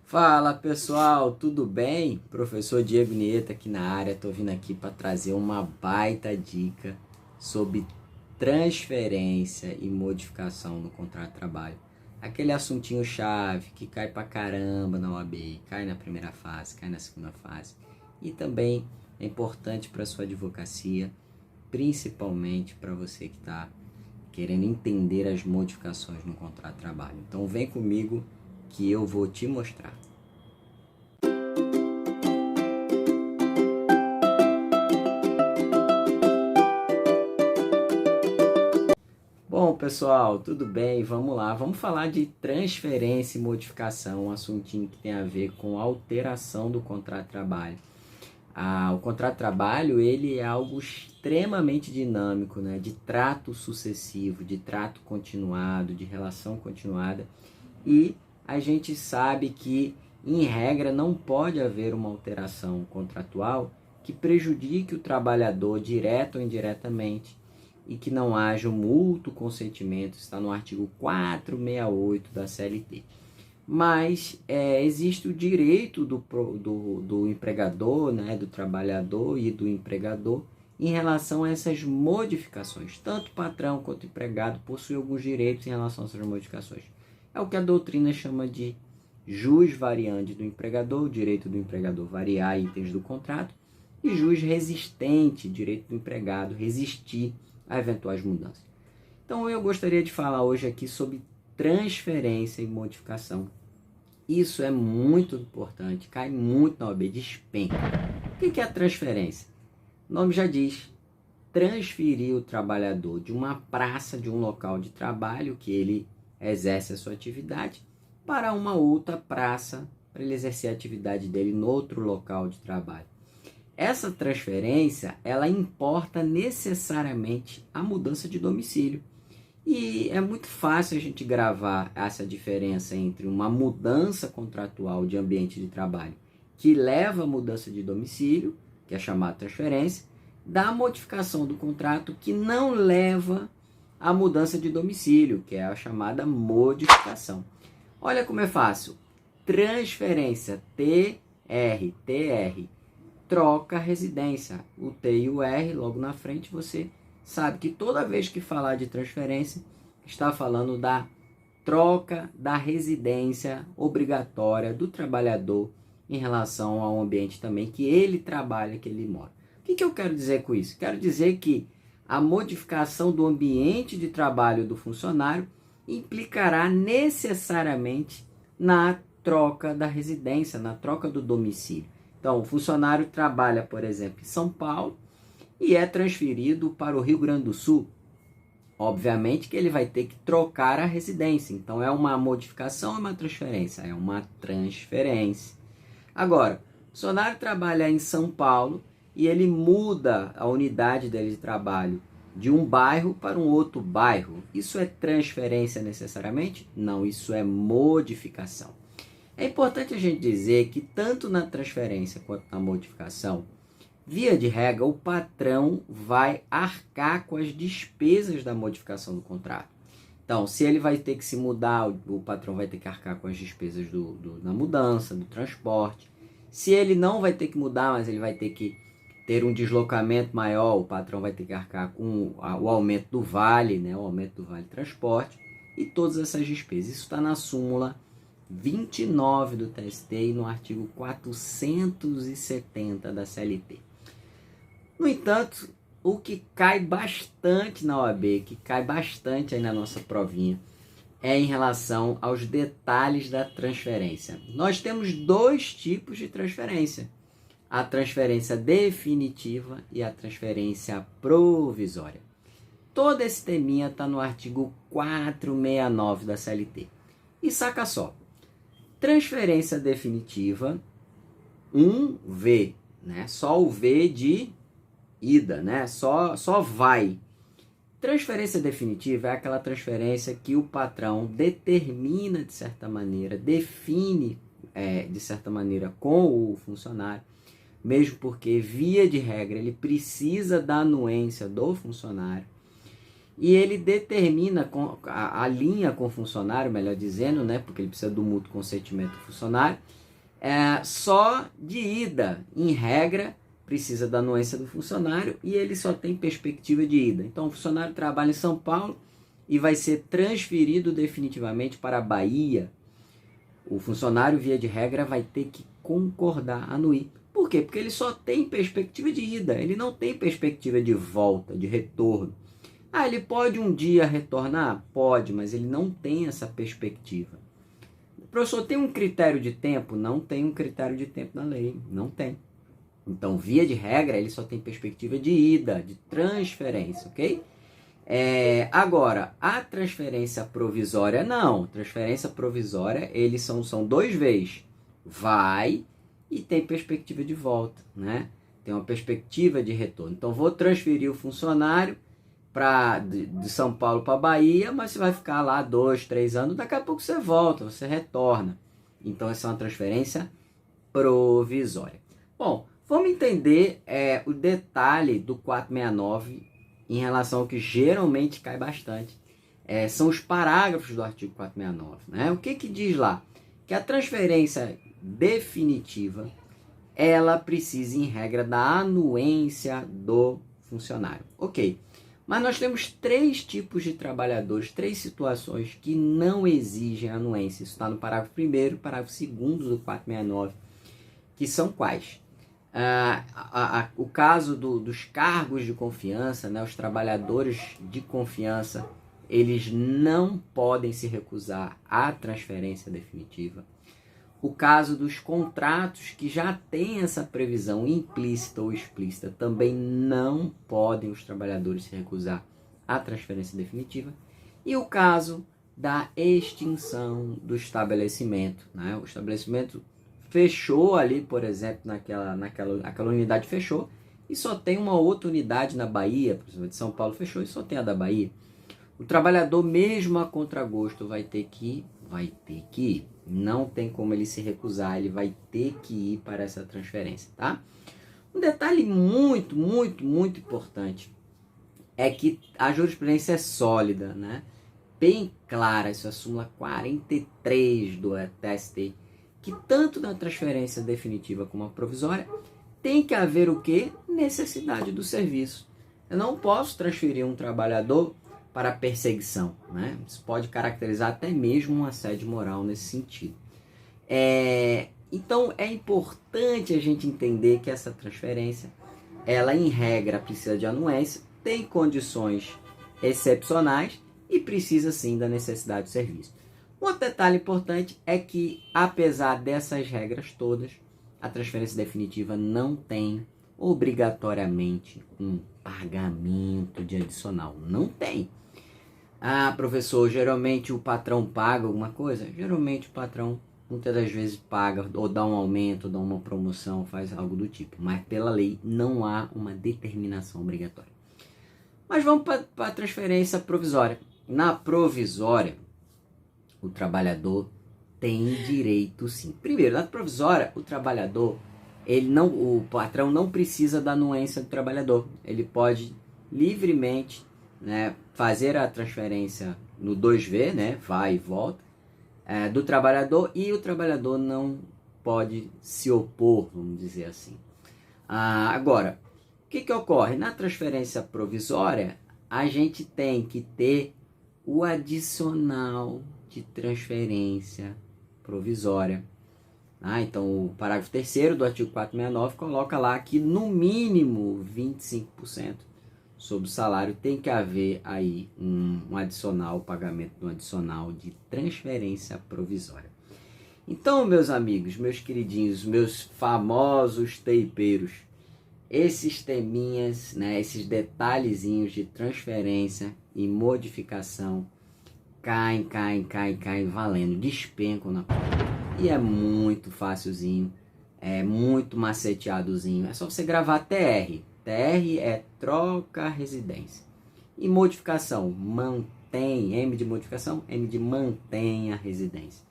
Fala pessoal, tudo bem? Professor Diego Nieta aqui na área, tô vindo aqui para trazer uma baita dica sobre transferência e modificação no contrato de trabalho. Aquele assuntinho chave que cai pra caramba na OAB, cai na primeira fase, cai na segunda fase e também é importante para sua advocacia, principalmente para você que está querendo entender as modificações no contrato de trabalho. Então vem comigo que eu vou te mostrar. Bom, pessoal, tudo bem? Vamos lá. Vamos falar de transferência e modificação, um assuntinho que tem a ver com alteração do contrato de trabalho. O contrato de trabalho, ele é algo extremamente dinâmico, né? De trato sucessivo, de trato continuado, de relação continuada. E a gente sabe que, em regra, não pode haver uma alteração contratual que prejudique o trabalhador direto ou indiretamente e que não haja um mútuo consentimento, está no artigo 468 da CLT. Mas existe o direito do empregador, né, do trabalhador e do empregador em relação a essas modificações. Tanto o patrão quanto o empregado possuem alguns direitos em relação a essas modificações. É o que a doutrina chama de jus variandi do empregador, o direito do empregador variar itens do contrato, e jus resistente, direito do empregado resistir a eventuais mudanças. Então eu gostaria de falar hoje aqui sobre transferência e modificação. Isso é muito importante, cai muito na OAB, despenca. O que é a transferência? O nome já diz, transferir o trabalhador de uma praça, de um local de trabalho que ele exerce a sua atividade, para uma outra praça, para ele exercer a atividade dele no outro local de trabalho. Essa transferência, ela importa necessariamente a mudança de domicílio. E é muito fácil a gente gravar essa diferença entre uma mudança contratual de ambiente de trabalho que leva à mudança de domicílio, que é chamada transferência, da modificação do contrato que não leva à mudança de domicílio, que é a chamada modificação. Olha como é fácil. Transferência, TR, troca residência. O T e o R, logo na frente, você sabe que toda vez que falar de transferência, está falando da troca da residência obrigatória do trabalhador em relação ao ambiente também que ele trabalha, que ele mora. O que eu quero dizer com isso? Quero dizer que a modificação do ambiente de trabalho do funcionário implicará necessariamente na troca da residência, na troca do domicílio. Então, o funcionário trabalha, por exemplo, em São Paulo e é transferido para o Rio Grande do Sul. Obviamente que ele vai ter que trocar a residência. Então, é uma modificação ou uma transferência? É uma transferência. Agora, o funcionário trabalha em São Paulo e ele muda a unidade dele de trabalho de um bairro para um outro bairro. Isso é transferência necessariamente? Não, isso é modificação. É importante a gente dizer que tanto na transferência quanto na modificação, via de regra, o patrão vai arcar com as despesas da modificação do contrato. Então, se ele vai ter que se mudar, o patrão vai ter que arcar com as despesas da mudança, do transporte. Se ele não vai ter que mudar, mas ele vai ter que ter um deslocamento maior, o patrão vai ter que arcar com o aumento do vale, né? O aumento do vale transporte e todas essas despesas. Isso está na súmula 29 do TST e no artigo 470 da CLT. No entanto, o que cai bastante na OAB, que cai bastante aí na nossa provinha, é em relação aos detalhes da transferência. Nós temos dois tipos de transferência: a transferência definitiva e a transferência provisória. Todo esse teminha está no artigo 469 da CLT. E saca só, transferência definitiva, 1V, né? Só o V de ida, né? Só vai. Transferência definitiva é aquela transferência que o patrão determina de certa maneira, define de certa maneira com o funcionário, mesmo porque, via de regra, ele precisa da anuência do funcionário. e ele determina, alinha com o funcionário, melhor dizendo, né, porque ele precisa do mútuo consentimento do funcionário, só de ida. Em regra, precisa da anuência do funcionário e ele só tem perspectiva de ida. Então, o funcionário trabalha em São Paulo e vai ser transferido definitivamente para a Bahia. O funcionário, via de regra, vai ter que concordar, anuir. Por quê? Porque ele só tem perspectiva de ida, ele não tem perspectiva de volta, de retorno. Ele pode um dia retornar? Pode, mas ele não tem essa perspectiva. O professor tem um critério de tempo? Não tem um critério de tempo na lei, não tem. Então, via de regra, ele só tem perspectiva de ida, de transferência, ok? Agora, a transferência provisória, não. Transferência provisória, eles são 2 vezes. Vai e tem perspectiva de volta, né? Tem uma perspectiva de retorno. Então, vou transferir o funcionário de São Paulo para Bahia, mas você vai ficar lá 2, 3 anos, daqui a pouco você volta, você retorna. Então, essa é uma transferência provisória. Bom, vamos entender o detalhe do 469 em relação ao que geralmente cai bastante. São os parágrafos do artigo 469. Né? O que diz lá? Que a transferência definitiva, ela precisa, em regra, da anuência do funcionário. Ok, mas nós temos 3 tipos de trabalhadores, 3 situações que não exigem anuência. Isso está no parágrafo 1º, parágrafo 2º do 469, que são quais? O caso dos cargos de confiança, né? Os trabalhadores de confiança, eles não podem se recusar à transferência definitiva. O caso dos contratos que já tem essa previsão implícita ou explícita, também não podem os trabalhadores se recusar à transferência definitiva. E o caso da extinção do estabelecimento, né? O estabelecimento fechou ali, por exemplo, aquela unidade fechou e só tem uma outra unidade na Bahia, por exemplo, de São Paulo fechou e só tem a da Bahia. O trabalhador, mesmo a contragosto, vai ter que ir. Não tem como ele se recusar, ele vai ter que ir para essa transferência, tá? Um detalhe muito, muito, muito importante é que a jurisprudência é sólida, né? Bem clara, isso é a súmula 43 do TST, que tanto na transferência definitiva como a provisória tem que haver o quê? Necessidade do serviço. Eu não posso transferir um trabalhador para perseguição, né? Isso pode caracterizar até mesmo um assédio moral nesse sentido. Então é importante a gente entender que essa transferência, ela em regra precisa de anuência, tem condições excepcionais e precisa sim da necessidade do serviço. Um outro detalhe importante é que, apesar dessas regras todas, a transferência definitiva não tem obrigatoriamente um pagamento de adicional. Não tem. Professor, geralmente o patrão paga alguma coisa? Geralmente o patrão muitas das vezes paga, ou dá um aumento, ou dá uma promoção, faz algo do tipo. Mas pela lei não há uma determinação obrigatória. Mas vamos para a transferência provisória. Na provisória, o trabalhador tem direito sim. Primeiro, na provisória, o trabalhador, o patrão não precisa da anuência do trabalhador. Ele pode livremente, né, fazer a transferência no 2V, né, vai e volta, do trabalhador, e o trabalhador não pode se opor, vamos dizer assim. Agora, o que ocorre? Na transferência provisória, a gente tem que ter o adicional de transferência provisória. Então, o parágrafo 3º do artigo 469 coloca lá que no mínimo 25% sobre o salário tem que haver aí um adicional, pagamento de um adicional de transferência provisória. Então, meus amigos, meus queridinhos, meus famosos teipeiros, esses teminhas, né, esses detalhezinhos de transferência e modificação caem valendo, despencam na prova. E é muito facilzinho, é muito maceteadozinho. É só você gravar TR. TR é troca residência. E modificação, mantém, M de modificação, M de mantém a residência.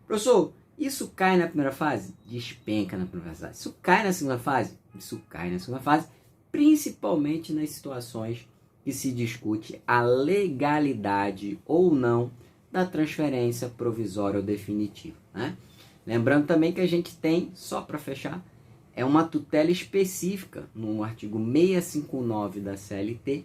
Professor, isso cai na primeira fase? Despenca na primeira fase. Isso cai na segunda fase? Isso cai na segunda fase, principalmente nas situações que se discute a legalidade ou não da transferência provisória ou definitiva, né? Lembrando também que a gente tem, só para fechar, é uma tutela específica no artigo 659 da CLT,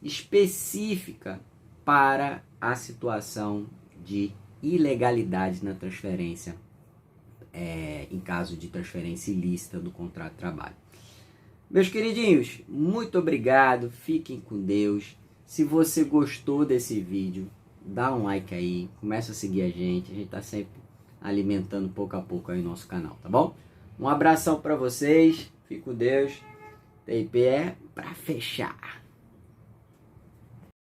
específica para a situação de ilegalidade na transferência, em caso de transferência ilícita do contrato de trabalho. Meus queridinhos, muito obrigado, fiquem com Deus. Se você gostou desse vídeo, dá um like aí, começa a seguir a gente está sempre alimentando pouco a pouco aí o nosso canal, tá bom? Um abração para vocês, fique com Deus, TIP é para fechar.